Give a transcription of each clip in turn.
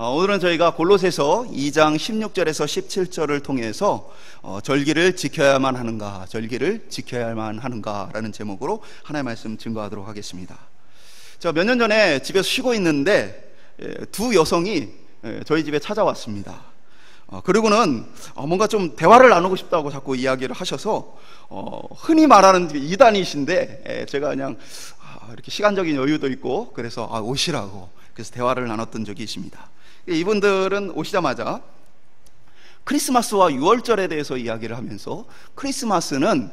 오늘은 저희가 골로새서 2장 16절에서 17절을 통해서 절기를 지켜야만 하는가, 절기를 지켜야만 하는가 라는 제목으로 하나의 말씀 증거하도록 하겠습니다. 제가 몇 년 전에 집에서 쉬고 있는데 두 여성이 저희 집에 찾아왔습니다. 그리고는 뭔가 좀 대화를 나누고 싶다고 자꾸 이야기를 하셔서 흔히 말하는 이단이신데 제가 그냥 이렇게 시간적인 여유도 있고 그래서 오시라고 그래서 대화를 나눴던 적이 있습니다. 이분들은 오시자마자 크리스마스와 유월절에 대해서 이야기를 하면서 크리스마스는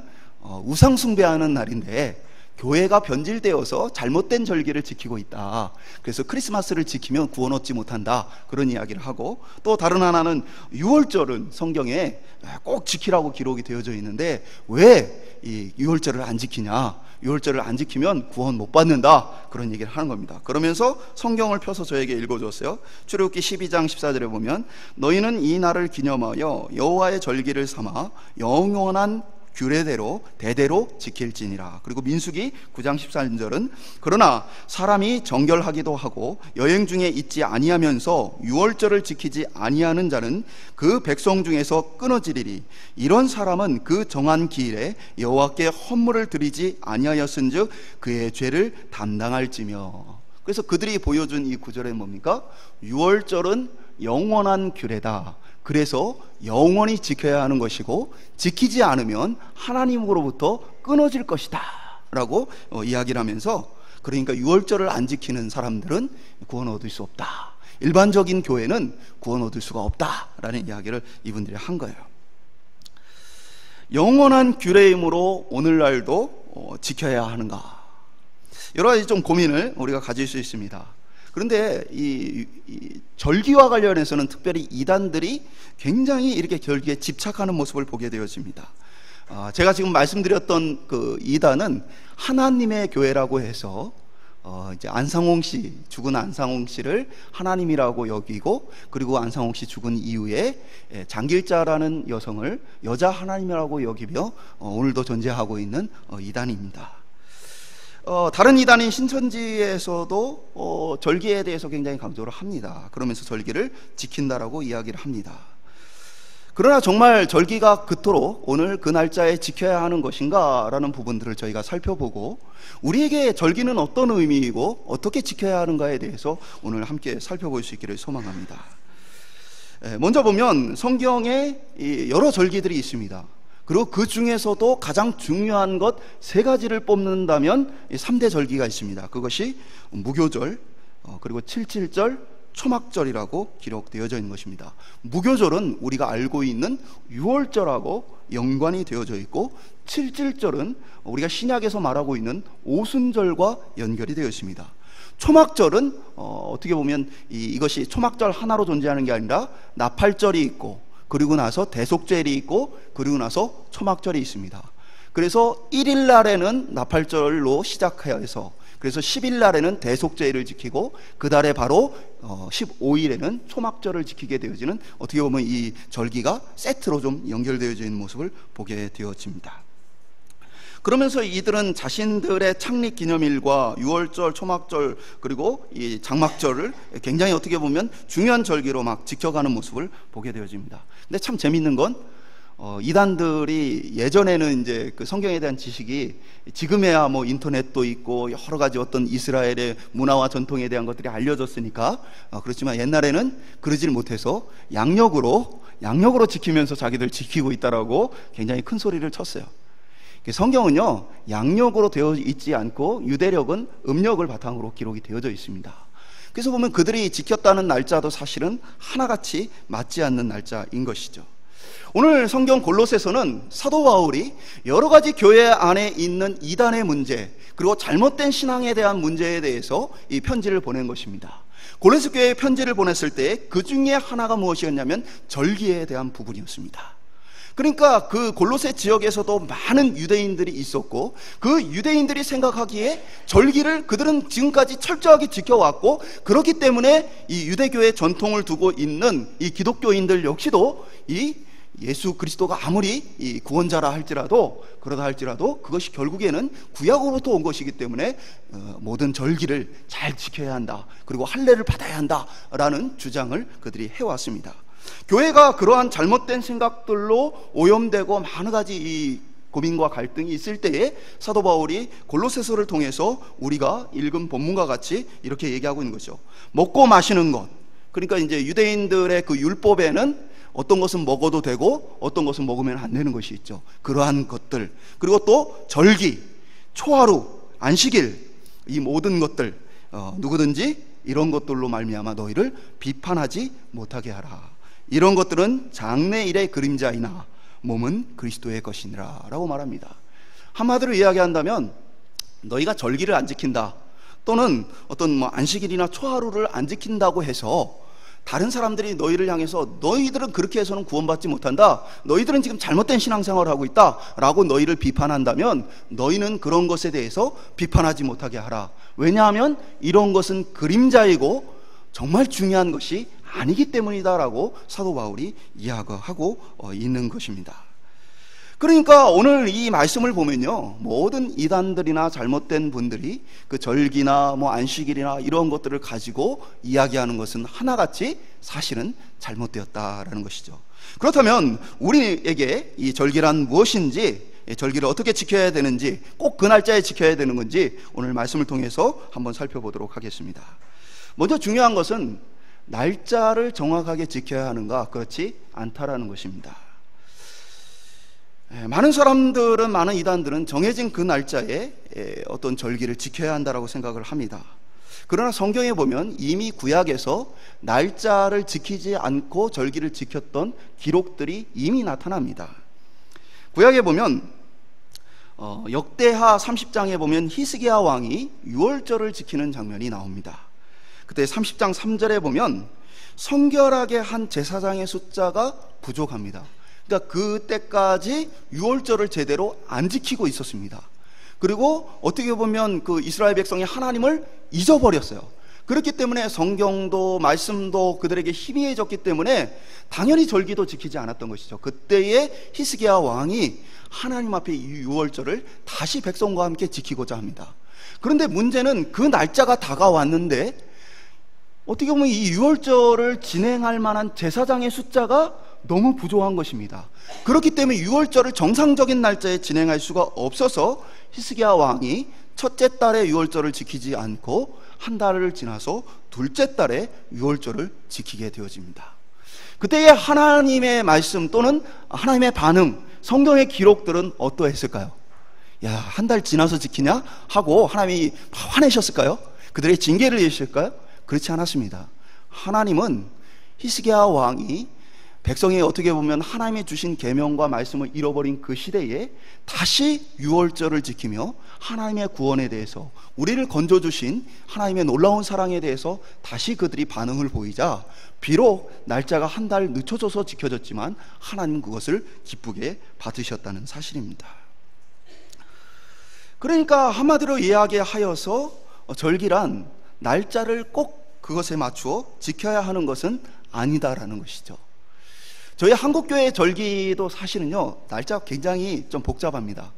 우상 숭배하는 날인데 교회가 변질되어서 잘못된 절기를 지키고 있다. 그래서 크리스마스를 지키면 구원 얻지 못한다. 그런 이야기를 하고, 또 다른 하나는 유월절은 성경에 꼭 지키라고 기록이 되어져 있는데 왜 이 유월절을 안 지키냐? 유월절을 안 지키면 구원 못 받는다. 그런 얘기를 하는 겁니다. 그러면서 성경을 펴서 저에게 읽어줬어요. 출애굽기 12장 14절에 보면 너희는 이 날을 기념하여 여호와의 절기를 삼아 영원한 규례대로 대대로 지킬지니라. 그리고 민수기 9장 14절은 그러나 사람이 정결하기도 하고 여행 중에 있지 아니하면서 유월절을 지키지 아니하는 자는 그 백성 중에서 끊어지리리. 이런 사람은 그 정한 기일에 여호와께 헌물을 드리지 아니하였은즉 그의 죄를 담당할지며. 그래서 그들이 보여준 이 구절은 뭡니까? 유월절은 영원한 규례다. 그래서 영원히 지켜야 하는 것이고 지키지 않으면 하나님으로부터 끊어질 것이다 라고 이야기를 하면서, 그러니까 유월절을 안 지키는 사람들은 구원 얻을 수 없다, 일반적인 교회는 구원 얻을 수가 없다 라는 이야기를 이분들이 한 거예요. 영원한 규례이므로 오늘날도 지켜야 하는가, 여러 가지 좀 고민을 우리가 가질 수 있습니다. 그런데 이 절기와 관련해서는 특별히 이단들이 굉장히 이렇게 절기에 집착하는 모습을 보게 되어집니다. 제가 지금 말씀드렸던 그 이단은 하나님의 교회라고 해서 이제 안상홍 씨, 죽은 안상홍 씨를 하나님이라고 여기고, 그리고 안상홍 씨 죽은 이후에 장길자라는 여성을 여자 하나님이라고 여기며 오늘도 존재하고 있는 이단입니다. 다른 이단인 신천지에서도 절기에 대해서 굉장히 강조를 합니다. 그러면서 절기를 지킨다라고 이야기를 합니다. 그러나 정말 절기가 그토록 오늘 그 날짜에 지켜야 하는 것인가 라는 부분들을 저희가 살펴보고, 우리에게 절기는 어떤 의미이고 어떻게 지켜야 하는가에 대해서 오늘 함께 살펴볼 수 있기를 소망합니다. 먼저 보면 성경에 여러 절기들이 있습니다. 그리고 그 중에서도 가장 중요한 것 세 가지를 뽑는다면 3대 절기가 있습니다. 그것이 무교절, 그리고 칠칠절, 초막절이라고 기록되어져 있는 것입니다. 무교절은 우리가 알고 있는 유월절하고 연관이 되어져 있고, 칠칠절은 우리가 신약에서 말하고 있는 오순절과 연결이 되어 있습니다. 초막절은 어떻게 보면 이것이 초막절 하나로 존재하는 게 아니라 나팔절이 있고, 그리고 나서 대속절이 있고, 그리고 나서 초막절이 있습니다. 그래서 1일 날에는 나팔절로 시작해서, 그래서 10일 날에는 대속절을 지키고, 그 달에 바로 15일에는 초막절을 지키게 되어지는, 어떻게 보면 이 절기가 세트로 좀 연결되어져 있는 모습을 보게 되어집니다. 그러면서 이들은 자신들의 창립 기념일과 유월절, 초막절, 그리고 이 장막절을 굉장히 어떻게 보면 중요한 절기로 막 지켜가는 모습을 보게 되어집니다. 근데 참 재밌는 건 이단들이 예전에는 이제 그 성경에 대한 지식이 지금에야 뭐 인터넷도 있고 여러 가지 어떤 이스라엘의 문화와 전통에 대한 것들이 알려졌으니까 그렇지만 옛날에는 그러질 못해서 양력으로 지키면서 자기들 지키고 있다라고 굉장히 큰 소리를 쳤어요. 성경은요, 양력으로 되어 있지 않고 유대력은 음력을 바탕으로 기록이 되어져 있습니다. 그래서 보면 그들이 지켰다는 날짜도 사실은 하나같이 맞지 않는 날짜인 것이죠. 오늘 성경 골로새서는 사도 바울이 여러 가지 교회 안에 있는 이단의 문제, 그리고 잘못된 신앙에 대한 문제에 대해서 이 편지를 보낸 것입니다. 골로새 교회에 편지를 보냈을 때 그 중에 하나가 무엇이었냐면 절기에 대한 부분이었습니다. 그러니까 그 골로새 지역에서도 많은 유대인들이 있었고, 그 유대인들이 생각하기에 절기를 그들은 지금까지 철저하게 지켜왔고, 그렇기 때문에 이 유대교의 전통을 두고 있는 이 기독교인들 역시도 이 예수 그리스도가 아무리 이 구원자라 할지라도, 그러다 할지라도 그것이 결국에는 구약으로부터 온 것이기 때문에 모든 절기를 잘 지켜야 한다, 그리고 할례를 받아야 한다라는 주장을 그들이 해왔습니다. 교회가 그러한 잘못된 생각들로 오염되고 많은 가지 이 고민과 갈등이 있을 때에 사도 바울이 골로새서를 통해서 우리가 읽은 본문과 같이 이렇게 얘기하고 있는 거죠. 먹고 마시는 것, 그러니까 이제 유대인들의 그 율법에는 어떤 것은 먹어도 되고 어떤 것은 먹으면 안 되는 것이 있죠. 그러한 것들, 그리고 또 절기, 초하루, 안식일, 이 모든 것들, 누구든지 이런 것들로 말미암아 너희를 비판하지 못하게 하라. 이런 것들은 장래일의 그림자이나 몸은 그리스도의 것이니라 라고 말합니다. 한마디로 이야기한다면 너희가 절기를 안 지킨다, 또는 어떤 안식일이나 초하루를 안 지킨다고 해서 다른 사람들이 너희를 향해서 너희들은 그렇게 해서는 구원받지 못한다, 너희들은 지금 잘못된 신앙생활을 하고 있다 라고 너희를 비판한다면 너희는 그런 것에 대해서 비판하지 못하게 하라. 왜냐하면 이런 것은 그림자이고 정말 중요한 것이 아니기 때문이다 라고 사도 바울이 이야기하고 있는 것입니다. 그러니까 오늘 이 말씀을 보면요, 모든 이단들이나 잘못된 분들이 그 절기나 안식일이나 이런 것들을 가지고 이야기하는 것은 하나같이 사실은 잘못되었다라는 것이죠. 그렇다면 우리에게 이 절기란 무엇인지, 절기를 어떻게 지켜야 되는지, 꼭 그 날짜에 지켜야 되는 건지 오늘 말씀을 통해서 한번 살펴보도록 하겠습니다. 먼저 중요한 것은 날짜를 정확하게 지켜야 하는가, 그렇지 않다라는 것입니다. 많은 사람들은, 많은 이단들은 정해진 그 날짜에 어떤 절기를 지켜야 한다라고 생각을 합니다. 그러나 성경에 보면 이미 구약에서 날짜를 지키지 않고 절기를 지켰던 기록들이 이미 나타납니다. 구약에 보면 역대하 30장에 보면 히스기야 왕이 유월절을 지키는 장면이 나옵니다. 그때 30장 3절에 보면 성결하게 한 제사장의 숫자가 부족합니다. 그러니까 그때까지 유월절을 제대로 안 지키고 있었습니다. 그리고 어떻게 보면 그 이스라엘 백성이 하나님을 잊어버렸어요. 그렇기 때문에 성경도 말씀도 그들에게 희미해졌기 때문에 당연히 절기도 지키지 않았던 것이죠. 그때에 히스기야 왕이 하나님 앞에 이 유월절을 다시 백성과 함께 지키고자 합니다. 그런데 문제는 그 날짜가 다가왔는데 어떻게 보면 이 유월절을 진행할 만한 제사장의 숫자가 너무 부족한 것입니다. 그렇기 때문에 유월절을 정상적인 날짜에 진행할 수가 없어서 히스기야 왕이 첫째 달에 유월절을 지키지 않고 한 달을 지나서 둘째 달에 유월절을 지키게 되어집니다. 그때의 하나님의 말씀 또는 하나님의 반응, 성경의 기록들은 어떠했을까요? 야, 한 달 지나서 지키냐? 하고 하나님이 화내셨을까요? 그들의 징계를 내셨을까요? 그렇지 않았습니다. 하나님은 히스기야 왕이 백성이 어떻게 보면 하나님이 주신 계명과 말씀을 잃어버린 그 시대에 다시 유월절을 지키며 하나님의 구원에 대해서, 우리를 건져주신 하나님의 놀라운 사랑에 대해서 다시 그들이 반응을 보이자 비록 날짜가 한 달 늦춰져서 지켜졌지만 하나님은 그것을 기쁘게 받으셨다는 사실입니다. 그러니까 한마디로 이야기하여서 절기란 날짜를 꼭 그것에 맞추어 지켜야 하는 것은 아니다라는 것이죠. 저희 한국교회 절기도 사실은요, 날짜가 굉장히 좀 복잡합니다.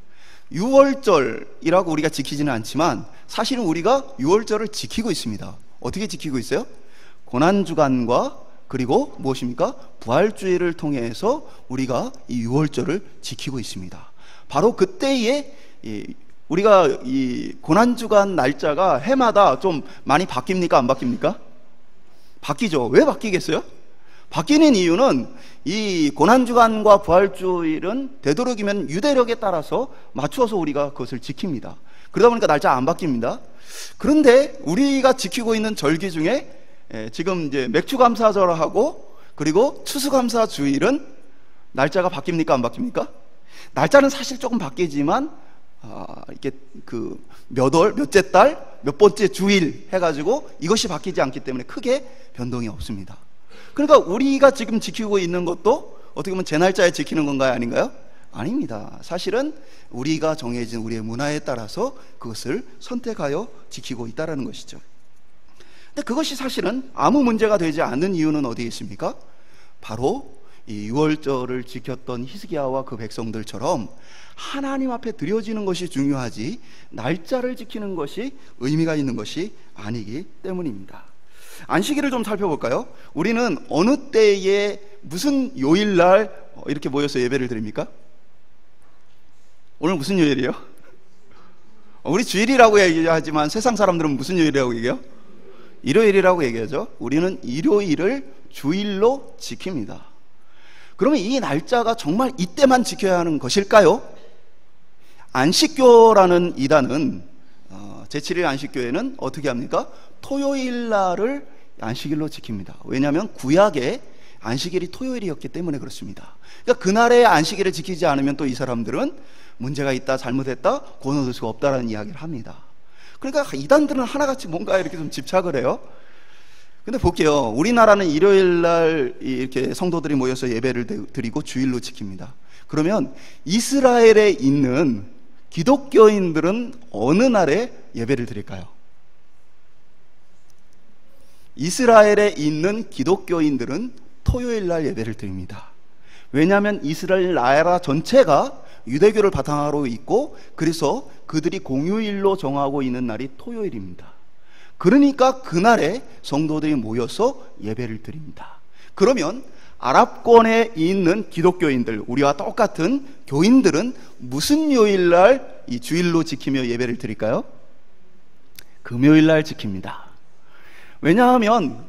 유월절이라고 우리가 지키지는 않지만 사실은 우리가 유월절을 지키고 있습니다. 어떻게 지키고 있어요? 고난주간과 그리고 무엇입니까? 부활주일을 통해서 우리가 이 유월절을 지키고 있습니다. 바로 그때에 우리가 이 고난주간 날짜가 해마다 좀 많이 바뀝니까? 안 바뀝니까? 바뀌죠. 왜 바뀌겠어요? 바뀌는 이유는 이 고난주간과 부활주일은 되도록이면 유대력에 따라서 맞추어서 우리가 그것을 지킵니다. 그러다 보니까 날짜 안 바뀝니다. 그런데 우리가 지키고 있는 절기 중에 지금 이제 맥주감사절하고 그리고 추수감사주일은 날짜가 바뀝니까? 안 바뀝니까? 날짜는 사실 조금 바뀌지만 이게 그 몇 월, 몇째 달, 몇 번째 주일 해가지고 이것이 바뀌지 않기 때문에 크게 변동이 없습니다. 그러니까 우리가 지금 지키고 있는 것도 어떻게 보면 제 날짜에 지키는 건가요? 아닌가요? 아닙니다. 사실은 우리가 정해진 우리의 문화에 따라서 그것을 선택하여 지키고 있다는 것이죠. 근데 그것이 사실은 아무 문제가 되지 않는 이유는 어디에 있습니까? 바로 이 유월절을 지켰던 히스기야와 그 백성들처럼 하나님 앞에 드려지는 것이 중요하지 날짜를 지키는 것이 의미가 있는 것이 아니기 때문입니다. 안식일을 좀 살펴볼까요? 우리는 어느 때에 무슨 요일날 이렇게 모여서 예배를 드립니까? 오늘 무슨 요일이에요? 우리 주일이라고 얘기하지만 세상 사람들은 무슨 요일이라고 얘기해요? 일요일이라고 얘기하죠. 우리는 일요일을 주일로 지킵니다. 그러면 이 날짜가 정말 이때만 지켜야 하는 것일까요? 안식교라는 이단은 제7일 안식교회는 어떻게 합니까? 토요일 날을 안식일로 지킵니다. 왜냐하면 구약에 안식일이 토요일이었기 때문에 그렇습니다. 그러니까 그날의 안식일을 지키지 않으면 또 이 사람들은 문제가 있다, 잘못했다, 구원 얻을 수가 없다라는 이야기를 합니다. 그러니까 이단들은 하나같이 뭔가 이렇게 좀 집착을 해요. 근데 볼게요. 우리나라는 일요일 날 이렇게 성도들이 모여서 예배를 드리고 주일로 지킵니다. 그러면 이스라엘에 있는 기독교인들은 어느 날에 예배를 드릴까요? 이스라엘에 있는 기독교인들은 토요일 날 예배를 드립니다. 왜냐하면 이스라엘 나라 전체가 유대교를 바탕으로 있고 그래서 그들이 공휴일로 정하고 있는 날이 토요일입니다. 그러니까 그날에 성도들이 모여서 예배를 드립니다. 그러면 아랍권에 있는 기독교인들, 우리와 똑같은 교인들은 무슨 요일날 이 주일로 지키며 예배를 드릴까요? 금요일날 지킵니다. 왜냐하면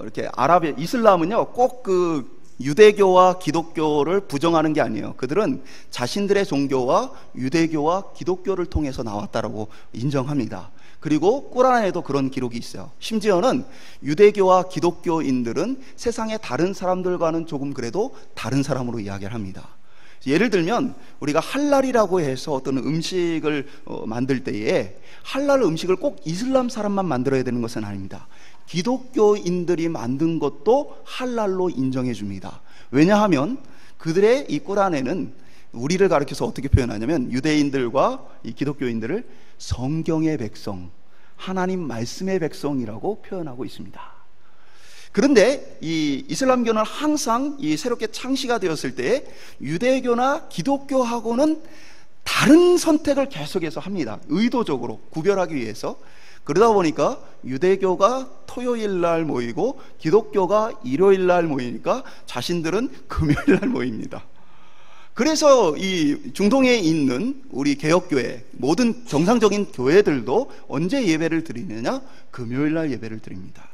이렇게 이슬람은요 꼭 그 유대교와 기독교를 부정하는 게 아니에요. 그들은 자신들의 종교와 유대교와 기독교를 통해서 나왔다라고 인정합니다. 그리고 꾸란에도 그런 기록이 있어요. 심지어는 유대교와 기독교인들은 세상의 다른 사람들과는 조금 그래도 다른 사람으로 이야기를 합니다. 예를 들면 우리가 할랄이라고 해서 어떤 음식을 만들 때에 할랄 음식을 꼭 이슬람 사람만 만들어야 되는 것은 아닙니다. 기독교인들이 만든 것도 할랄로 인정해 줍니다. 왜냐하면 그들의 이 꾸란에는 우리를 가르쳐서 어떻게 표현하냐면 유대인들과 이 기독교인들을 성경의 백성, 하나님 말씀의 백성이라고 표현하고 있습니다. 그런데 이 이슬람교는 항상 이 새롭게 창시가 되었을 때 유대교나 기독교하고는 다른 선택을 계속해서 합니다. 의도적으로 구별하기 위해서. 그러다 보니까 유대교가 토요일 날 모이고 기독교가 일요일 날 모이니까 자신들은 금요일 날 모입니다. 그래서 이 중동에 있는 우리 개혁교회 모든 정상적인 교회들도 언제 예배를 드리느냐? 금요일 날 예배를 드립니다.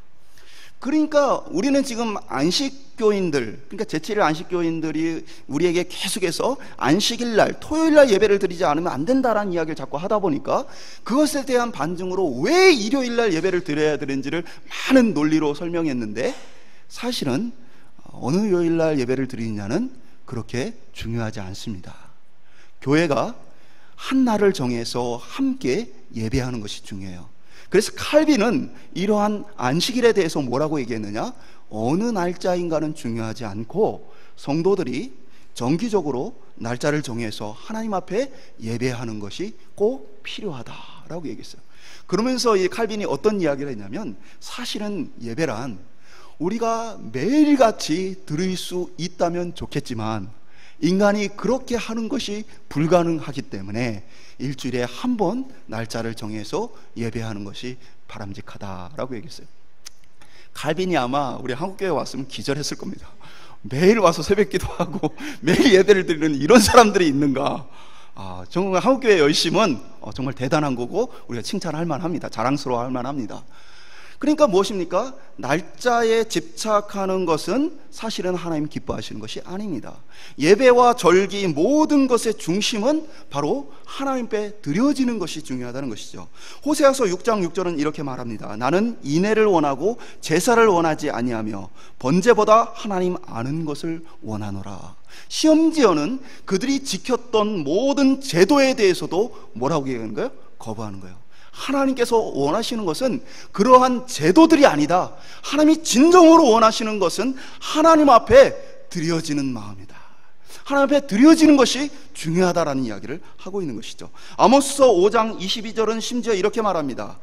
그러니까 우리는 지금 안식교인들, 그러니까 제7일 안식교인들이 우리에게 계속해서 안식일 날, 토요일 날 예배를 드리지 않으면 안 된다라는 이야기를 자꾸 하다 보니까 그것에 대한 반증으로 왜 일요일 날 예배를 드려야 되는지를 많은 논리로 설명했는데 사실은 어느 요일 날 예배를 드리느냐는 그렇게 중요하지 않습니다. 교회가 한 날을 정해서 함께 예배하는 것이 중요해요. 그래서 칼빈은 이러한 안식일에 대해서 뭐라고 얘기했느냐? 어느 날짜인가는 중요하지 않고 성도들이 정기적으로 날짜를 정해서 하나님 앞에 예배하는 것이 꼭 필요하다라고 얘기했어요. 그러면서 이 칼빈이 어떤 이야기를 했냐면 사실은 예배란 우리가 매일같이 드릴 수 있다면 좋겠지만 인간이 그렇게 하는 것이 불가능하기 때문에 일주일에 한 번 날짜를 정해서 예배하는 것이 바람직하다라고 얘기했어요. 칼빈이 아마 우리 한국교회에 왔으면 기절했을 겁니다. 매일 와서 새벽기도 하고 매일 예배를 드리는 이런 사람들이 있는가? 정말 한국교회의 열심은 정말 대단한 거고 우리가 칭찬할 만합니다. 자랑스러워할 만합니다. 그러니까 무엇입니까? 날짜에 집착하는 것은 사실은 하나님 기뻐하시는 것이 아닙니다. 예배와 절기 모든 것의 중심은 바로 하나님께 드려지는 것이 중요하다는 것이죠. 호세아서 6장 6절은 이렇게 말합니다. 나는 인애를 원하고 제사를 원하지 아니하며 번제보다 하나님 아는 것을 원하노라. 심지어는 그들이 지켰던 모든 제도에 대해서도 뭐라고 얘기하는 거예요? 거부하는 거예요. 하나님께서 원하시는 것은 그러한 제도들이 아니다. 하나님이 진정으로 원하시는 것은 하나님 앞에 드려지는 마음이다. 하나님 앞에 드려지는 것이 중요하다라는 이야기를 하고 있는 것이죠. 아모스서 5장 22절은 심지어 이렇게 말합니다.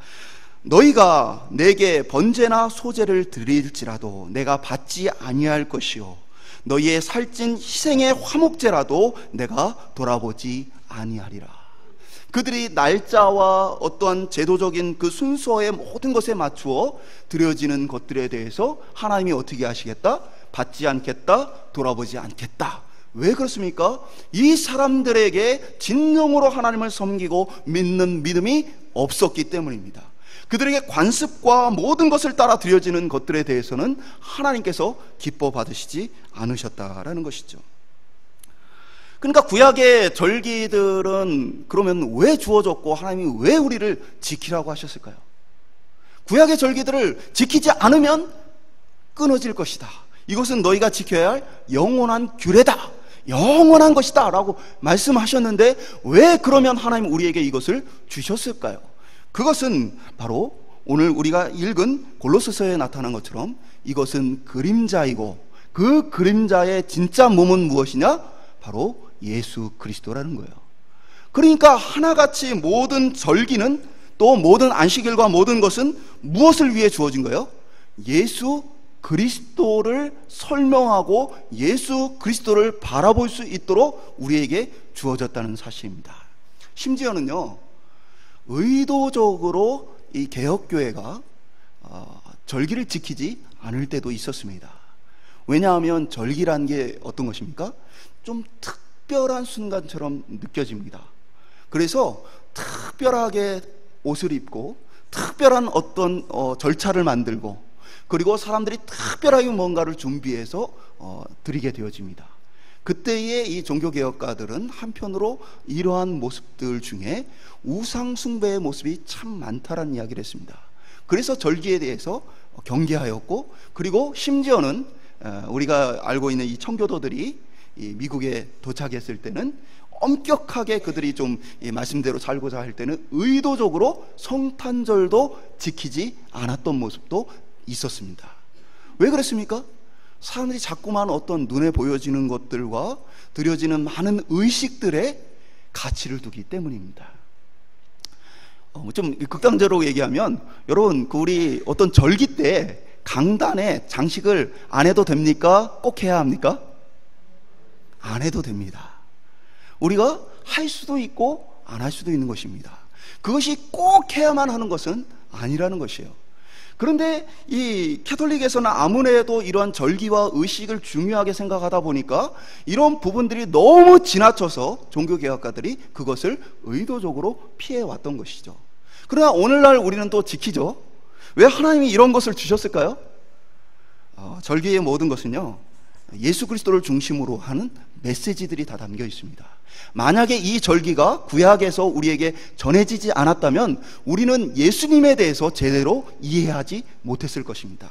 너희가 내게 번제나 소제를 드릴지라도 내가 받지 아니할 것이요 너희의 살찐 희생의 화목제라도 내가 돌아보지 아니하리라. 그들이 날짜와 어떠한 제도적인 그 순서의 모든 것에 맞추어 드려지는 것들에 대해서 하나님이 어떻게 하시겠다? 받지 않겠다, 돌아보지 않겠다. 왜 그렇습니까? 이 사람들에게 진정으로 하나님을 섬기고 믿는 믿음이 없었기 때문입니다. 그들에게 관습과 모든 것을 따라 드려지는 것들에 대해서는 하나님께서 기뻐 받으시지 않으셨다라는 것이죠. 그러니까 구약의 절기들은 그러면 왜 주어졌고 하나님이 왜 우리를 지키라고 하셨을까요? 구약의 절기들을 지키지 않으면 끊어질 것이다. 이것은 너희가 지켜야 할 영원한 규례다, 영원한 것이다 라고 말씀하셨는데 왜 그러면 하나님 우리에게 이것을 주셨을까요? 그것은 바로 오늘 우리가 읽은 골로새서에 나타난 것처럼 이것은 그림자이고 그 그림자의 진짜 몸은 무엇이냐? 바로 예수 그리스도라는 거예요. 그러니까 하나같이 모든 절기는, 또 모든 안식일과 모든 것은 무엇을 위해 주어진 거예요? 예수 그리스도를 설명하고 예수 그리스도를 바라볼 수 있도록 우리에게 주어졌다는 사실입니다. 심지어는요, 의도적으로 이 개혁교회가 절기를 지키지 않을 때도 있었습니다. 왜냐하면 절기란 게 어떤 것입니까? 좀 특별한 순간처럼 느껴집니다. 그래서 특별하게 옷을 입고 특별한 어떤 절차를 만들고, 그리고 사람들이 특별하게 뭔가를 준비해서 드리게 되어집니다. 그때의 이 종교개혁가들은 한편으로 이러한 모습들 중에 우상숭배의 모습이 참 많다라는 이야기를 했습니다. 그래서 절기에 대해서 경계하였고, 그리고 심지어는 우리가 알고 있는 이 청교도들이 이 미국에 도착했을 때는 엄격하게 그들이 좀 말씀대로 살고자 할 때는 의도적으로 성탄절도 지키지 않았던 모습도 있었습니다. 왜 그랬습니까? 사람들이 자꾸만 어떤 눈에 보여지는 것들과 드려지는 많은 의식들에 가치를 두기 때문입니다. 좀 극단적으로 얘기하면, 여러분 우리 어떤 절기 때 강단에 장식을 안 해도 됩니까? 꼭 해야 합니까? 안 해도 됩니다. 우리가 할 수도 있고 안 할 수도 있는 것입니다. 그것이 꼭 해야만 하는 것은 아니라는 것이에요. 그런데 이 캐톨릭에서는 아무래도 이러한 절기와 의식을 중요하게 생각하다 보니까 이런 부분들이 너무 지나쳐서 종교개혁가들이 그것을 의도적으로 피해왔던 것이죠. 그러나 오늘날 우리는 또 지키죠. 왜 하나님이 이런 것을 주셨을까요? 절기의 모든 것은요, 예수 그리스도를 중심으로 하는 메시지들이 다 담겨 있습니다. 만약에 이 절기가 구약에서 우리에게 전해지지 않았다면 우리는 예수님에 대해서 제대로 이해하지 못했을 것입니다.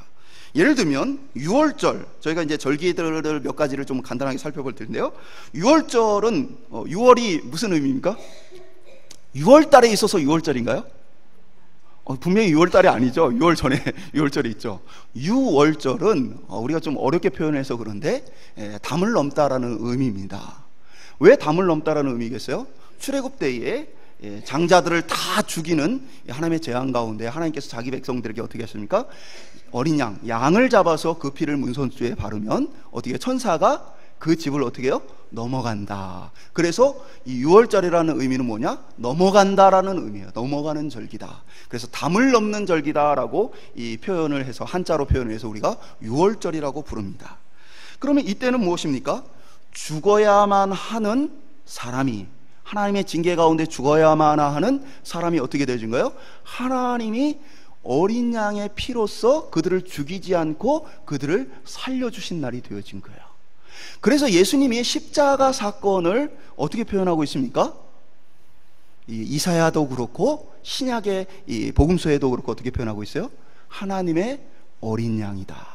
예를 들면 6월절, 저희가 이제 절기들을 몇 가지를 좀 간단하게 살펴볼 텐데요, 6월절은 6월이 무슨 의미입니까? 6월 달에 있어서 6월절인가요? 분명히 6월 달이 아니죠. 6월 전에 6월절이 있죠. 6월절은 우리가 좀 어렵게 표현해서 그런데 담을 넘다라는 의미입니다. 왜 담을 넘다라는 의미겠어요? 출애굽 때에 장자들을 다 죽이는 하나님의 재앙 가운데 하나님께서 자기 백성들에게 어떻게 했습니까? 어린 양을 잡아서 그 피를 문선주에 바르면 어떻게 천사가 그 집을 어떻게 해요? 넘어간다. 그래서 이 6월절이라는 의미는 뭐냐? 넘어간다라는 의미예요. 넘어가는 절기다. 그래서 담을 넘는 절기다라고 이 표현을 해서, 한자로 표현을 해서 우리가 6월절이라고 부릅니다. 그러면 이때는 무엇입니까? 죽어야만 하는 사람이, 하나님의 징계 가운데 죽어야만 하는 사람이 어떻게 되어진 거예요? 하나님이 어린 양의 피로써 그들을 죽이지 않고 그들을 살려주신 날이 되어진 거예요. 그래서 예수님이 십자가 사건을 어떻게 표현하고 있습니까? 이사야도 그렇고 신약의 이 복음서에도 그렇고 어떻게 표현하고 있어요? 하나님의 어린 양이다.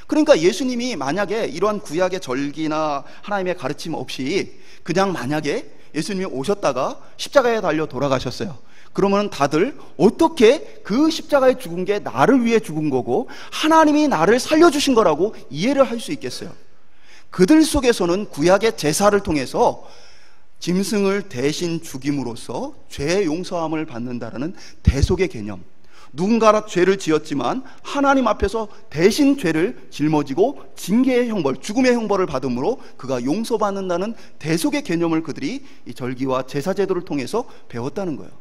그러니까 예수님이 만약에 이러한 구약의 절기나 하나님의 가르침 없이 그냥 만약에 예수님이 오셨다가 십자가에 달려 돌아가셨어요. 그러면 다들 어떻게 그 십자가에 죽은 게 나를 위해 죽은 거고 하나님이 나를 살려주신 거라고 이해를 할 수 있겠어요? 그들 속에서는 구약의 제사를 통해서 짐승을 대신 죽임으로써 죄의 용서함을 받는다라는 대속의 개념, 누군가가 죄를 지었지만 하나님 앞에서 대신 죄를 짊어지고 징계의 형벌, 죽음의 형벌을 받음으로 그가 용서받는다는 대속의 개념을 그들이 이 절기와 제사 제도를 통해서 배웠다는 거예요.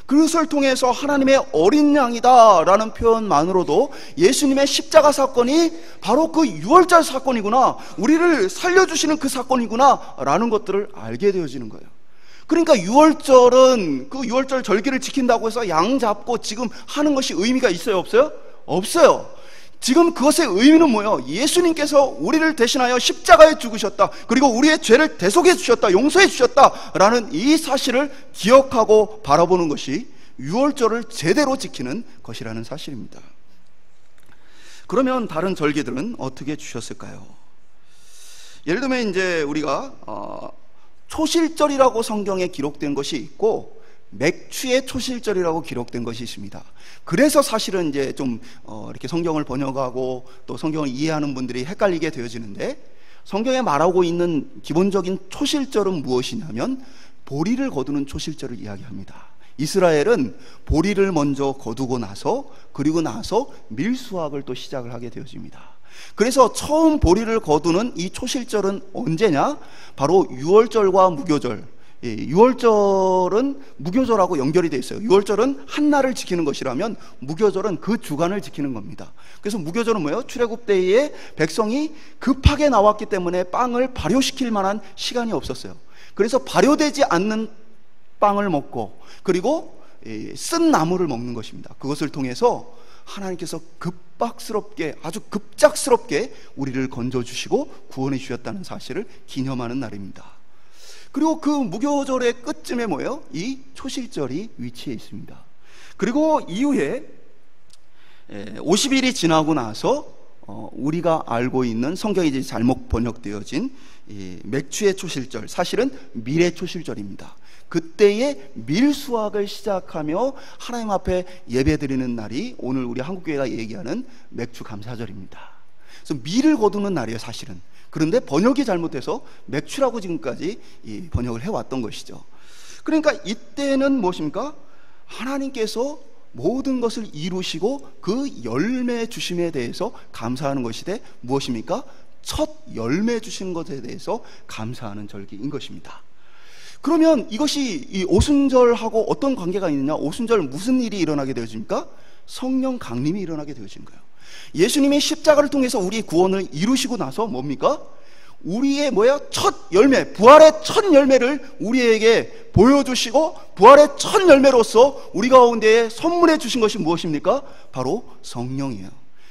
그것을 통해서 하나님의 어린 양이다라는 표현만으로도 예수님의 십자가 사건이 바로 그 유월절 사건이구나, 우리를 살려주시는 그 사건이구나 라는 것들을 알게 되어지는 거예요. 그러니까 유월절은 그 유월절 절기를 지킨다고 해서 양 잡고 지금 하는 것이 의미가 있어요, 없어요? 없어요. 지금 그것의 의미는 뭐예요? 예수님께서 우리를 대신하여 십자가에 죽으셨다, 그리고 우리의 죄를 대속해 주셨다, 용서해 주셨다라는 이 사실을 기억하고 바라보는 것이 유월절을 제대로 지키는 것이라는 사실입니다. 그러면 다른 절기들은 어떻게 주셨을까요? 예를 들면 이제 우리가 초실절이라고 성경에 기록된 것이 있고 맥추의 초실절이라고 기록된 것이 있습니다. 그래서 사실은 이제 좀 이렇게 성경을 번역하고 또 성경을 이해하는 분들이 헷갈리게 되어지는데, 성경에 말하고 있는 기본적인 초실절은 무엇이냐면 보리를 거두는 초실절을 이야기합니다. 이스라엘은 보리를 먼저 거두고 나서 그리고 나서 밀수확을 또 시작을 하게 되어집니다. 그래서 처음 보리를 거두는 이 초실절은 언제냐? 바로 유월절과 무교절. 유월절은 무교절하고 연결이 되어 있어요. 유월절은 한 날을 지키는 것이라면 무교절은 그 주간을 지키는 겁니다. 그래서 무교절은 뭐예요? 출애굽 때에 백성이 급하게 나왔기 때문에 빵을 발효시킬 만한 시간이 없었어요. 그래서 발효되지 않는 빵을 먹고 그리고 쓴 나물을 먹는 것입니다. 그것을 통해서 하나님께서 급박스럽게, 아주 급작스럽게 우리를 건져주시고 구원해 주셨다는 사실을 기념하는 날입니다. 그리고 그 무교절의 끝쯤에 뭐예요? 이 초실절이 위치해 있습니다. 그리고 이후에 50일이 지나고 나서 우리가 알고 있는, 성경이 이제 잘못 번역되어진 이 맥추의 초실절, 사실은 밀의 초실절입니다. 그때의 밀수확을 시작하며 하나님 앞에 예배드리는 날이 오늘 우리 한국교회가 얘기하는 맥추 감사절입니다. 그래서 밀을 거두는 날이에요, 사실은. 그런데 번역이 잘못돼서 맥추라고 지금까지 이 번역을 해왔던 것이죠. 그러니까 이때는 무엇입니까? 하나님께서 모든 것을 이루시고 그 열매 주심에 대해서 감사하는 것이 돼 무엇입니까? 첫 열매 주신 것에 대해서 감사하는 절기인 것입니다. 그러면 이것이 이 오순절하고 어떤 관계가 있느냐? 오순절 무슨 일이 일어나게 되어집니까? 성령 강림이 일어나게 되어진 거예요. 예수님이 십자가를 통해서 우리의 구원을 이루시고 나서 뭡니까? 우리의 첫 열매, 부활의 첫 열매를 우리에게 보여주시고 부활의 첫 열매로서 우리 가운데에 선물해 주신 것이 무엇입니까? 바로 성령이에요.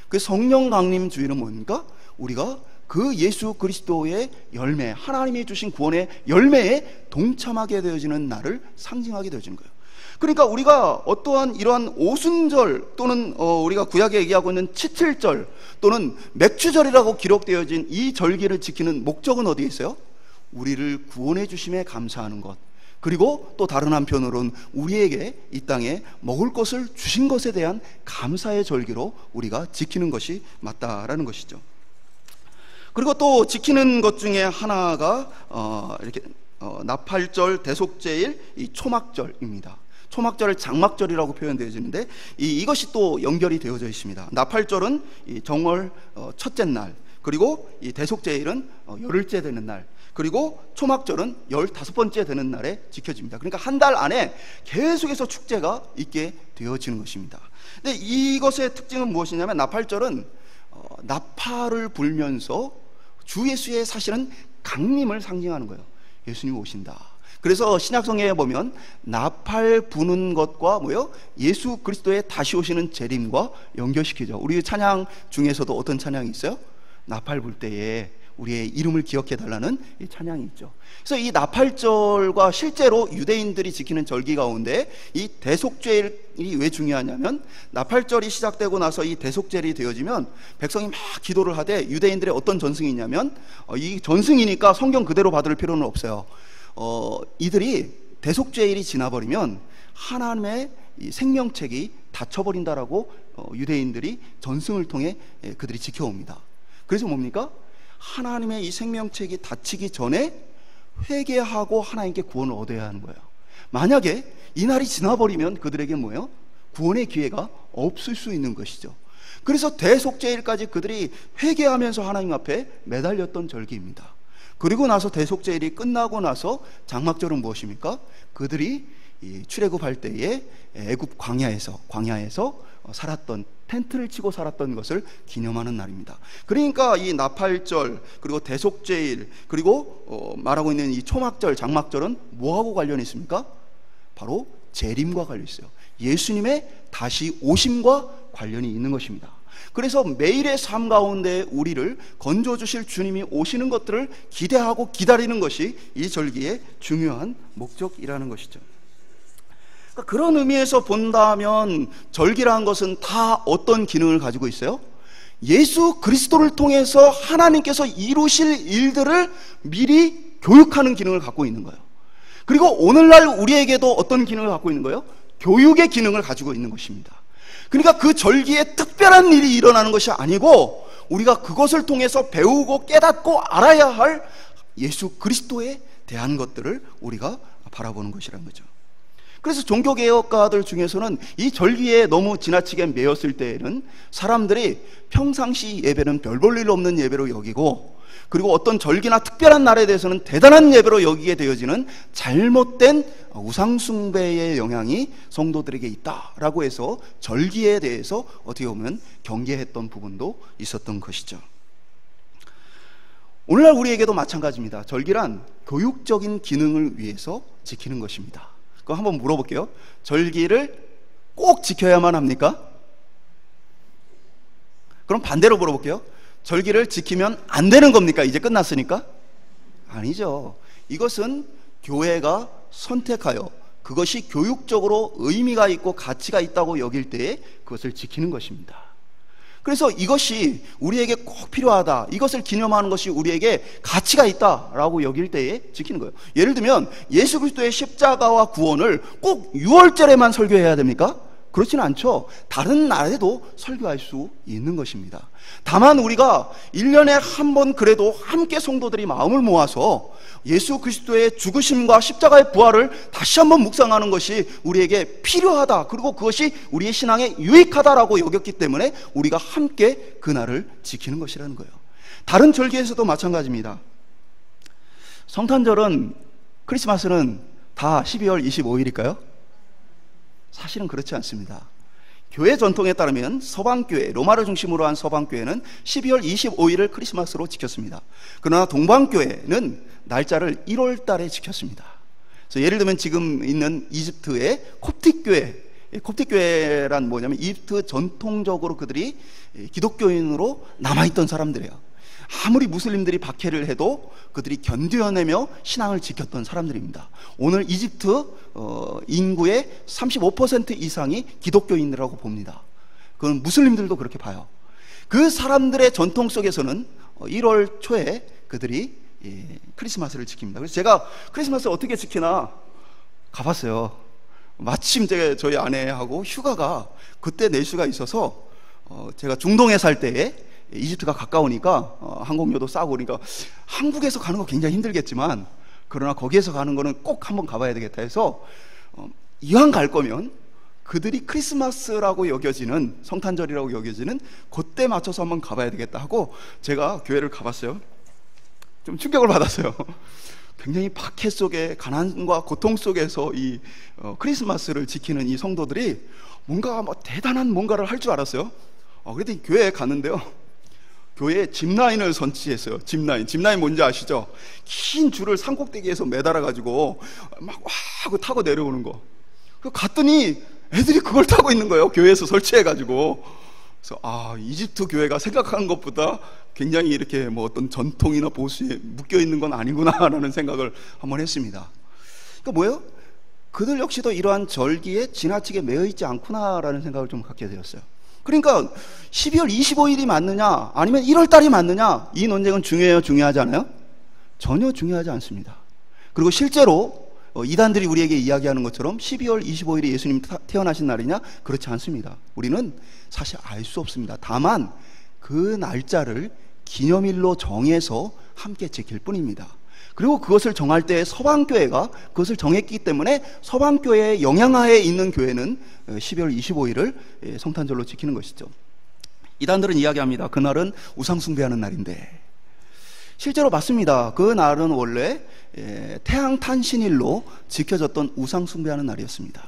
그 성령 강림 주일은 뭡니까? 우리가 그 예수 그리스도의 열매, 하나님이 주신 구원의 열매에 동참하게 되어지는 날을 상징하게 되어지는 거예요. 그러니까 우리가 어떠한 이러한 오순절 또는 우리가 구약에 얘기하고 있는 치틀절 또는 맥추절이라고 기록되어진 이 절기를 지키는 목적은 어디에 있어요? 우리를 구원해 주심에 감사하는 것, 그리고 또 다른 한편으로는 우리에게 이 땅에 먹을 것을 주신 것에 대한 감사의 절기로 우리가 지키는 것이 맞다라는 것이죠. 그리고 또 지키는 것 중에 하나가 이렇게 나팔절, 대속제일, 이 초막절입니다. 초막절을 장막절이라고 표현되어지는데 이것이 또 연결이 되어져 있습니다. 나팔절은 이 정월 첫째 날, 그리고 이 대속제일은 열흘째 되는 날, 그리고 초막절은 15번째 되는 날에 지켜집니다. 그러니까 한 달 안에 계속해서 축제가 있게 되어지는 것입니다. 근데 이것의 특징은 무엇이냐면 나팔절은 나팔을 불면서 주 예수의 사실은 강림을 상징하는 거예요. 예수님이 오신다. 그래서 신약성경에 보면 나팔 부는 것과 예수 그리스도의 다시 오시는 재림과 연결시키죠. 우리 찬양 중에서도 어떤 찬양이 있어요? 나팔 불 때에 우리의 이름을 기억해 달라는 이 찬양이 있죠. 그래서 이 나팔절과 실제로 유대인들이 지키는 절기 가운데 이 대속죄일이 왜 중요하냐면, 나팔절이 시작되고 나서 이 대속죄일이 되어지면 백성이 막 기도를 하되 유대인들의 어떤 전승이 있냐면, 이 전승이니까 성경 그대로 받을 필요는 없어요. 이들이 대속죄일이 지나버리면 하나님의 이 생명책이 닫혀버린다라고 유대인들이 전승을 통해 그들이 지켜옵니다. 그래서 뭡니까? 하나님의 이 생명책이 닫히기 전에 회개하고 하나님께 구원을 얻어야 하는 거예요. 만약에 이 날이 지나버리면 그들에게 구원의 기회가 없을 수 있는 것이죠. 그래서 대속죄일까지 그들이 회개하면서 하나님 앞에 매달렸던 절기입니다. 그리고 나서 대속죄일이 끝나고 나서 장막절은 무엇입니까? 그들이 출애굽할 때에 애굽 광야에서 살았던, 텐트를 치고 살았던 것을 기념하는 날입니다. 그러니까 이 나팔절, 그리고 대속죄일, 그리고 말하고 있는 이 초막절, 장막절은 뭐하고 관련이 있습니까? 바로 재림과 관련이 있어요. 예수님의 다시 오심과 관련이 있는 것입니다. 그래서 매일의 삶 가운데 우리를 건져주실 주님이 오시는 것들을 기대하고 기다리는 것이 이 절기의 중요한 목적이라는 것이죠. 그러니까 그런 의미에서 본다면 절기라는 것은 다 어떤 기능을 가지고 있어요? 예수 그리스도를 통해서 하나님께서 이루실 일들을 미리 교육하는 기능을 갖고 있는 거예요. 그리고 오늘날 우리에게도 어떤 기능을 갖고 있는 거예요? 교육의 기능을 가지고 있는 것입니다. 그러니까 그 절기에 특별한 일이 일어나는 것이 아니고 우리가 그것을 통해서 배우고 깨닫고 알아야 할 예수 그리스도에 대한 것들을 우리가 바라보는 것이라는 거죠. 그래서 종교개혁가들 중에서는 이 절기에 너무 지나치게 매였을 때에는 사람들이 평상시 예배는 별 볼 일 없는 예배로 여기고, 그리고 어떤 절기나 특별한 날에 대해서는 대단한 예배로 여기게 되어지는 잘못된 우상숭배의 영향이 성도들에게 있다라고 해서 절기에 대해서 어떻게 보면 경계했던 부분도 있었던 것이죠. 오늘날 우리에게도 마찬가지입니다. 절기란 교육적인 기능을 위해서 지키는 것입니다. 그거 한번 물어볼게요. 절기를 꼭 지켜야만 합니까? 그럼 반대로 물어볼게요. 절기를 지키면 안 되는 겁니까? 이제 끝났으니까? 아니죠. 이것은 교회가 선택하여 그것이 교육적으로 의미가 있고 가치가 있다고 여길 때에 그것을 지키는 것입니다. 그래서 이것이 우리에게 꼭 필요하다, 이것을 기념하는 것이 우리에게 가치가 있다라고 여길 때에 지키는 거예요. 예를 들면 예수 그리스도의 십자가와 구원을 꼭 6월절에만 설교해야 됩니까? 그렇지는 않죠. 다른 날에도 설교할 수 있는 것입니다. 다만 우리가 1년에 한 번 그래도 함께 성도들이 마음을 모아서 예수 그리스도의 죽으심과 십자가의 부활을 다시 한번 묵상하는 것이 우리에게 필요하다, 그리고 그것이 우리의 신앙에 유익하다라고 여겼기 때문에 우리가 함께 그날을 지키는 것이라는 거예요. 다른 절기에서도 마찬가지입니다. 성탄절은, 크리스마스는 다 12월 25일일까요? 사실은 그렇지 않습니다. 교회 전통에 따르면 서방교회, 로마를 중심으로 한 서방교회는 12월 25일을 크리스마스로 지켰습니다. 그러나 동방교회는 날짜를 1월 달에 지켰습니다. 그래서 예를 들면 지금 있는 이집트의 콥틱교회, 콥틱교회란 뭐냐면 이집트 전통적으로 그들이 기독교인으로 남아있던 사람들이에요. 아무리 무슬림들이 박해를 해도 그들이 견뎌내며 신앙을 지켰던 사람들입니다. 오늘 이집트 인구의 35% 이상이 기독교인이라고 봅니다. 그건 무슬림들도 그렇게 봐요. 그 사람들의 전통 속에서는 1월 초에 그들이 크리스마스를 지킵니다. 그래서 제가 크리스마스 어떻게 지키나 가봤어요. 마침 저희 아내하고 휴가가 그때 낼 수가 있어서 제가 중동에 살 때에 이집트가 가까우니까 항공료도 싸고, 그러니까 한국에서 가는 거 굉장히 힘들겠지만 그러나 거기에서 가는 거는 꼭 한번 가봐야 되겠다 해서 이왕 갈 거면 그들이 크리스마스라고 여겨지는, 성탄절이라고 여겨지는 그때 맞춰서 한번 가봐야 되겠다 하고 제가 교회를 가봤어요. 좀 충격을 받았어요. 굉장히 박해 속에, 가난과 고통 속에서 이 크리스마스를 지키는 이 성도들이 뭔가 대단한 뭔가를 할 줄 알았어요. 그랬더니 교회에 갔는데요, 교회에 짚라인을 설치했어요. 짚라인 뭔지 아시죠? 긴 줄을 산꼭대기에서 매달아가지고 막 와 하고 타고 내려오는 거. 갔더니 애들이 그걸 타고 있는 거예요. 교회에서 설치해가지고. 그래서 이집트 교회가 생각하는 것보다 굉장히 이렇게 어떤 전통이나 보수에 묶여있는 건 아니구나라는 생각을 한번 했습니다. 그러니까 뭐예요? 그들 역시도 이러한 절기에 지나치게 매여있지 않구나라는 생각을 좀 갖게 되었어요. 그러니까 12월 25일이 맞느냐 아니면 1월 달이 맞느냐, 이 논쟁은 중요해요, 중요하지 않아요? 전혀 중요하지 않습니다. 그리고 실제로 이단들이 우리에게 이야기하는 것처럼 12월 25일이 예수님 태어나신 날이냐? 그렇지 않습니다. 우리는 사실 알 수 없습니다. 다만 그 날짜를 기념일로 정해서 함께 지킬 뿐입니다. 그리고 그것을 정할 때 서방교회가 그것을 정했기 때문에 서방교회의 영향하에 있는 교회는 12월 25일을 성탄절로 지키는 것이죠. 이단들은 이야기합니다. 그날은 우상숭배하는 날인데, 실제로 맞습니다. 그 날은 원래 태양탄신일로 지켜졌던 우상숭배하는 날이었습니다.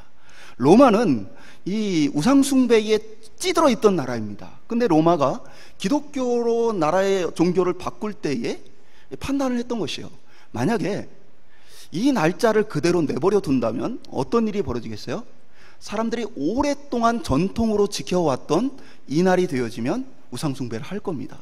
로마는 이 우상숭배에 찌들어 있던 나라입니다. 근데 로마가 기독교로 나라의 종교를 바꿀 때에 판단을 했던 것이요, 만약에 이 날짜를 그대로 내버려 둔다면 어떤 일이 벌어지겠어요? 사람들이 오랫동안 전통으로 지켜왔던 이 날이 되어지면 우상숭배를 할 겁니다.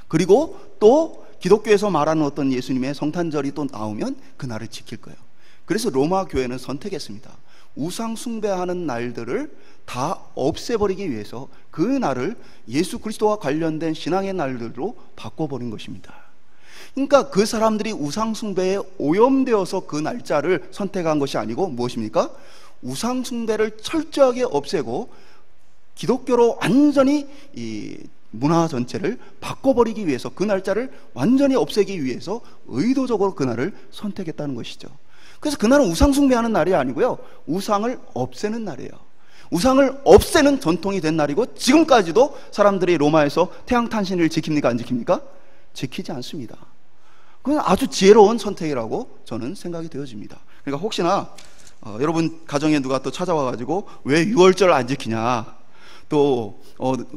그리고 또 기독교에서 말하는 어떤 예수님의 성탄절이 또 나오면 그 날을 지킬 거예요. 그래서 로마 교회는 선택했습니다. 우상숭배하는 날들을 다 없애버리기 위해서 그 날을 예수 그리스도와 관련된 신앙의 날들로 바꿔버린 것입니다. 그러니까 그 사람들이 우상숭배에 오염되어서 그 날짜를 선택한 것이 아니고 무엇입니까? 우상숭배를 철저하게 없애고 기독교로 완전히 이 문화 전체를 바꿔버리기 위해서, 그 날짜를 완전히 없애기 위해서 의도적으로 그 날을 선택했다는 것이죠. 그래서 그날은 우상숭배하는 날이 아니고요, 우상을 없애는 날이에요. 우상을 없애는 전통이 된 날이고, 지금까지도 사람들이 로마에서 태양탄신일을 지킵니까, 안 지킵니까? 지키지 않습니다. 그건 아주 지혜로운 선택이라고 저는 생각이 되어집니다. 그러니까 혹시나 여러분 가정에 누가 또 찾아와가지고 왜 6월절 안 지키냐, 또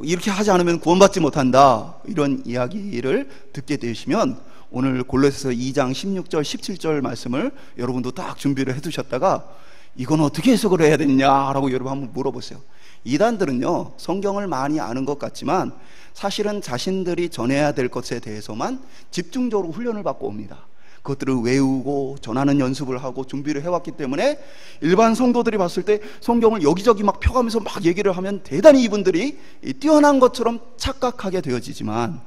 이렇게 하지 않으면 구원받지 못한다, 이런 이야기를 듣게 되시면 오늘 골로새서 2장 16절 17절 말씀을 여러분도 딱 준비를 해두셨다가 이건 어떻게 해석을 해야 되느냐라고 여러분 한번 물어보세요. 이단들은요, 성경을 많이 아는 것 같지만 사실은 자신들이 전해야 될 것에 대해서만 집중적으로 훈련을 받고 옵니다. 그것들을 외우고 전하는 연습을 하고 준비를 해왔기 때문에 일반 성도들이 봤을 때 성경을 여기저기 막 펴가면서 막 얘기를 하면 대단히 이분들이 뛰어난 것처럼 착각하게 되어지지만,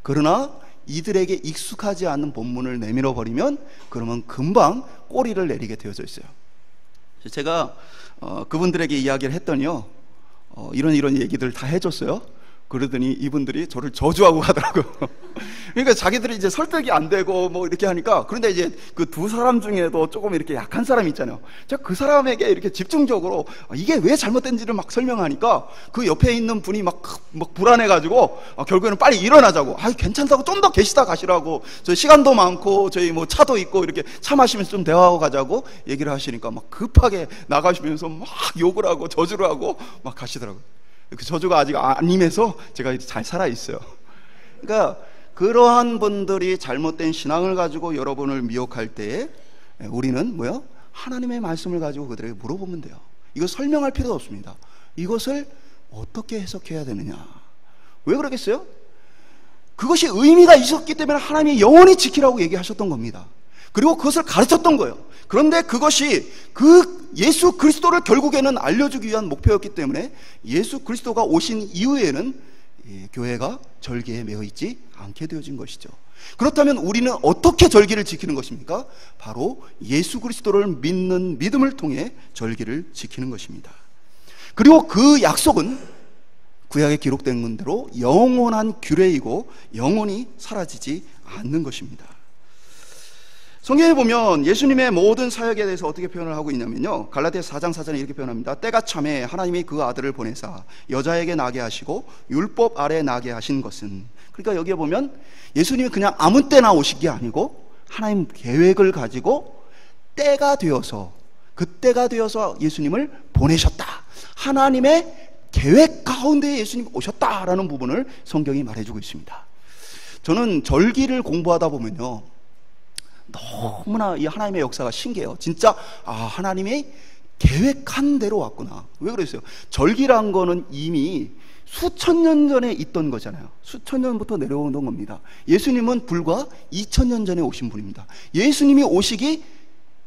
그러나 이들에게 익숙하지 않은 본문을 내밀어 버리면 그러면 금방 꼬리를 내리게 되어져 있어요. 제가 그분들에게 이야기를 했더니요, 이런 얘기들 다 해줬어요. 그러더니 이분들이 저를 저주하고 가더라고요. 그러니까 자기들이 이제 설득이 안 되고 뭐 이렇게 하니까, 그런데 이제 그 두 사람 중에도 조금 이렇게 약한 사람이 있잖아요. 제가 그 사람에게 이렇게 집중적으로 이게 왜 잘못된지를 막 설명하니까 그 옆에 있는 분이 막 불안해가지고 결국에는 빨리 일어나자고, 괜찮다고 좀 더 계시다 가시라고, 저희 시간도 많고 저희 뭐 차도 있고 이렇게 차 마시면서 좀 대화하고 가자고 얘기를 하시니까 막 급하게 나가시면서 막 욕을 하고 저주를 하고 막 가시더라고요. 그 저주가 아직 안 임해서 제가 잘 살아있어요. 그러니까 그러한 분들이 잘못된 신앙을 가지고 여러분을 미혹할 때에 우리는 뭐요? 하나님의 말씀을 가지고 그들에게 물어보면 돼요. 이거 설명할 필요도 없습니다. 이것을 어떻게 해석해야 되느냐. 왜 그러겠어요? 그것이 의미가 있었기 때문에 하나님이 영원히 지키라고 얘기하셨던 겁니다. 그리고 그것을 가르쳤던 거예요. 그런데 그것이 그 예수 그리스도를 결국에는 알려주기 위한 목표였기 때문에 예수 그리스도가 오신 이후에는 교회가 절기에 매여 있지 않게 되어진 것이죠. 그렇다면 우리는 어떻게 절기를 지키는 것입니까? 바로 예수 그리스도를 믿는 믿음을 통해 절기를 지키는 것입니다. 그리고 그 약속은 구약에 기록된 대로 영원한 규례이고 영원히 사라지지 않는 것입니다. 성경에 보면 예수님의 모든 사역에 대해서 어떻게 표현을 하고 있냐면요, 갈라디아서 4장 4절에 이렇게 표현합니다. 때가 참에 하나님이 그 아들을 보내사 여자에게 나게 하시고 율법 아래 나게 하신 것은, 그러니까 여기에 보면 예수님이 그냥 아무 때나 오신 게 아니고 하나님 계획을 가지고 때가 되어서, 그때가 되어서 예수님을 보내셨다, 하나님의 계획 가운데 예수님이 오셨다라는 부분을 성경이 말해주고 있습니다. 저는 절기를 공부하다 보면요, 너무나 이 하나님의 역사가 신기해요. 진짜 하나님이 계획한 대로 왔구나. 왜 그랬어요? 절기란 거는 이미 수천 년 전에 있던 거잖아요. 수천 년부터 내려오는 겁니다. 예수님은 불과 2000년 전에 오신 분입니다. 예수님이 오시기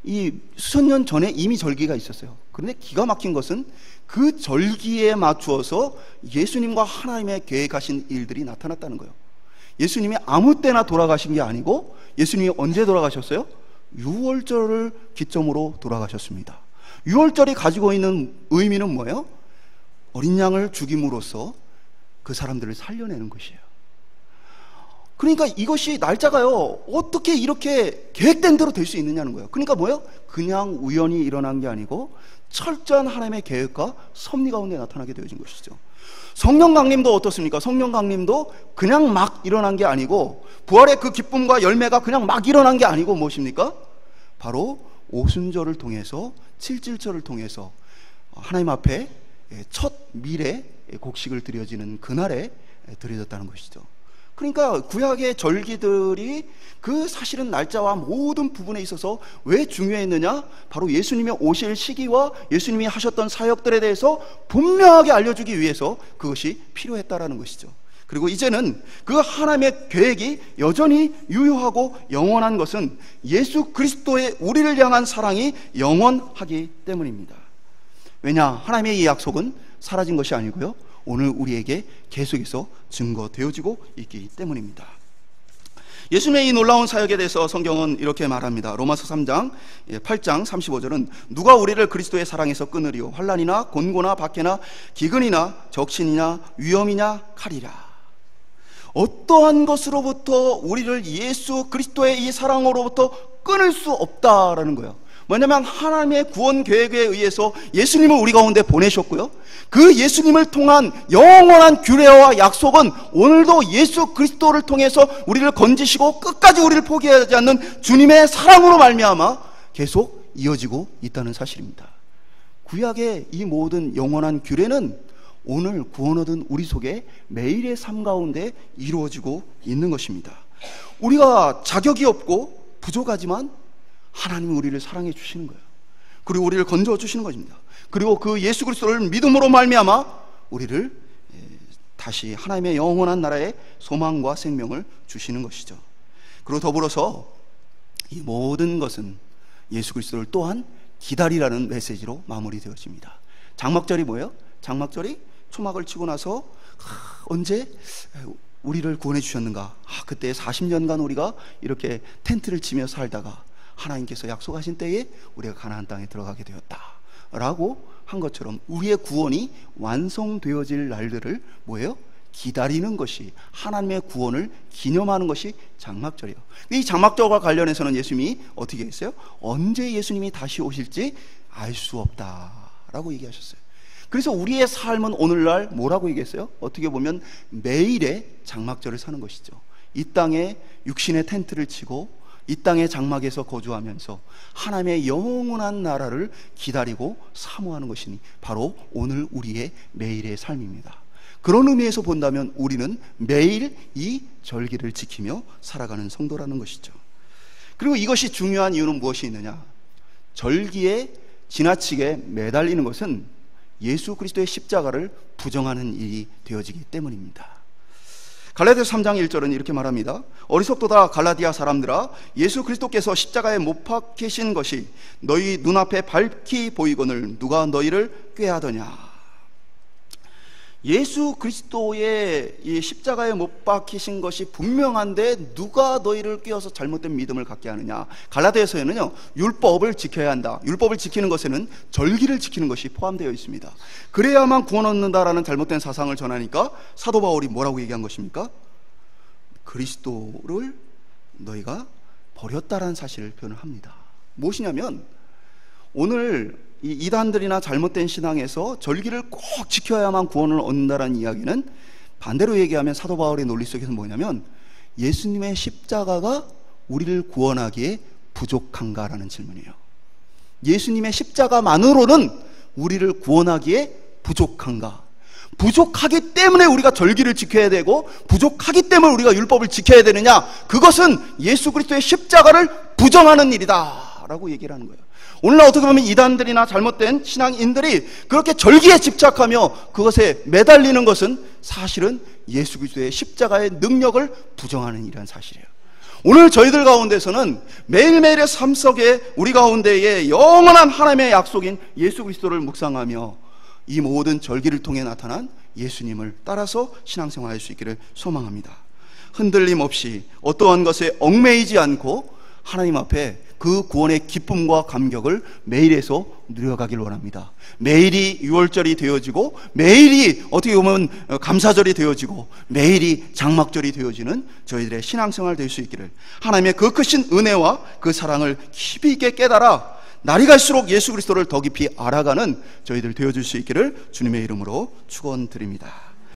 이 수천 년 전에 이미 절기가 있었어요. 그런데 기가 막힌 것은 그 절기에 맞추어서 예수님과 하나님의 계획하신 일들이 나타났다는 거예요. 예수님이 아무 때나 돌아가신 게 아니고 예수님이 언제 돌아가셨어요? 6월절을 기점으로 돌아가셨습니다. 6월절이 가지고 있는 의미는 뭐예요? 어린 양을 죽임으로써 그 사람들을 살려내는 것이에요. 그러니까 이것이 날짜가요, 어떻게 이렇게 계획된 대로 될 수 있느냐는 거예요. 그러니까 뭐예요? 그냥 우연히 일어난 게 아니고 철저한 하나님의 계획과 섭리 가운데 나타나게 되어진 것이죠. 성령 강림도 어떻습니까? 성령 강림도 그냥 막 일어난 게 아니고, 부활의 그 기쁨과 열매가 그냥 막 일어난 게 아니고 무엇입니까? 바로 오순절을 통해서, 칠칠절을 통해서 하나님 앞에 첫 미래 곡식을 드려지는 그날에 드려졌다는 것이죠. 그러니까 구약의 절기들이 그 사실은 날짜와 모든 부분에 있어서 왜 중요했느냐? 바로 예수님이 오실 시기와 예수님이 하셨던 사역들에 대해서 분명하게 알려주기 위해서 그것이 필요했다라는 것이죠. 그리고 이제는 그 하나님의 계획이 여전히 유효하고 영원한 것은 예수 그리스도의 우리를 향한 사랑이 영원하기 때문입니다. 왜냐? 하나님의 이 약속은 사라진 것이 아니고요, 오늘 우리에게 계속해서 증거되어지고 있기 때문입니다. 예수님의 이 놀라운 사역에 대해서 성경은 이렇게 말합니다. 로마서 3장 8장 35절은 누가 우리를 그리스도의 사랑에서 끊으리요? 환난이나 곤고나 박해나 기근이나 적신이나 위험이냐 칼이라. 어떠한 것으로부터 우리를 예수 그리스도의 이 사랑으로부터 끊을 수 없다라는 거예요. 뭐냐면 하나님의 구원 계획에 의해서 예수님을 우리 가운데 보내셨고요, 그 예수님을 통한 영원한 규례와 약속은 오늘도 예수 그리스도를 통해서 우리를 건지시고 끝까지 우리를 포기하지 않는 주님의 사랑으로 말미암아 계속 이어지고 있다는 사실입니다. 구약의 이 모든 영원한 규례는 오늘 구원 얻은 우리 속에 매일의 삶 가운데 이루어지고 있는 것입니다. 우리가 자격이 없고 부족하지만 하나님이 우리를 사랑해 주시는 거예요. 그리고 우리를 건져 주시는 것입니다. 그리고 그 예수 그리스도를 믿음으로 말미암아 우리를 다시 하나님의 영원한 나라의 소망과 생명을 주시는 것이죠. 그리고 더불어서 이 모든 것은 예수 그리스도를 또한 기다리라는 메시지로 마무리되어집니다. 장막절이 뭐예요? 장막절이 초막을 치고 나서 언제 우리를 구원해 주셨는가? 그때 40년간 우리가 이렇게 텐트를 치며 살다가 하나님께서 약속하신 때에 우리가 가나안 땅에 들어가게 되었다라고 한 것처럼 우리의 구원이 완성되어질 날들을 뭐예요? 기다리는 것이, 하나님의 구원을 기념하는 것이 장막절이에요. 이 장막절과 관련해서는 예수님이 어떻게 했어요? 언제 예수님이 다시 오실지 알 수 없다라고 얘기하셨어요. 그래서 우리의 삶은 오늘날 뭐라고 얘기했어요? 어떻게 보면 매일의 장막절을 사는 것이죠. 이 땅에 육신의 텐트를 치고 이 땅의 장막에서 거주하면서 하나님의 영원한 나라를 기다리고 사모하는 것이니 바로 오늘 우리의 매일의 삶입니다. 그런 의미에서 본다면 우리는 매일 이 절기를 지키며 살아가는 성도라는 것이죠. 그리고 이것이 중요한 이유는 무엇이 있느냐? 절기에 지나치게 매달리는 것은 예수 그리스도의 십자가를 부정하는 일이 되어지기 때문입니다. 갈라디아서 3장 1절은 이렇게 말합니다. 어리석도다 갈라디아 사람들아, 예수 그리스도께서 십자가에 못 박히신 것이 너희 눈앞에 밝히 보이거늘 누가 너희를 꾀하더냐. 예수 그리스도의 이 십자가에 못 박히신 것이 분명한데 누가 너희를 꾀어서 잘못된 믿음을 갖게 하느냐. 갈라디아서에는요, 율법을 지켜야 한다. 율법을 지키는 것에는 절기를 지키는 것이 포함되어 있습니다. 그래야만 구원 얻는다라는 잘못된 사상을 전하니까 사도 바울이 뭐라고 얘기한 것입니까? 그리스도를 너희가 버렸다라는 사실을 표현을 합니다. 무엇이냐면 오늘 이 이단들이나 잘못된 신앙에서 절기를 꼭 지켜야만 구원을 얻는다는 이야기는 반대로 얘기하면 사도 바울의 논리 속에서 뭐냐면 예수님의 십자가가 우리를 구원하기에 부족한가라는 질문이에요. 예수님의 십자가만으로는 우리를 구원하기에 부족한가? 부족하기 때문에 우리가 절기를 지켜야 되고 부족하기 때문에 우리가 율법을 지켜야 되느냐? 그것은 예수 그리스도의 십자가를 부정하는 일이다 라고 얘기를 하는 거예요. 오늘날 어떻게 보면 이단들이나 잘못된 신앙인들이 그렇게 절기에 집착하며 그것에 매달리는 것은 사실은 예수 그리스도의 십자가의 능력을 부정하는 일이라는 사실이에요. 오늘 저희들 가운데서는 매일매일의 삶 속에 우리 가운데에 영원한 하나님의 약속인 예수 그리스도를 묵상하며 이 모든 절기를 통해 나타난 예수님을 따라서 신앙생활할 수 있기를 소망합니다. 흔들림 없이 어떠한 것에 얽매이지 않고 하나님 앞에 그 구원의 기쁨과 감격을 매일에서 누려가길 원합니다. 매일이 유월절이 되어지고, 매일이 어떻게 보면 감사절이 되어지고, 매일이 장막절이 되어지는 저희들의 신앙생활 될 수 있기를, 하나님의 그 크신 은혜와 그 사랑을 깊이 있게 깨달아 날이 갈수록 예수 그리스도를 더 깊이 알아가는 저희들 되어줄 수 있기를 주님의 이름으로 축원드립니다.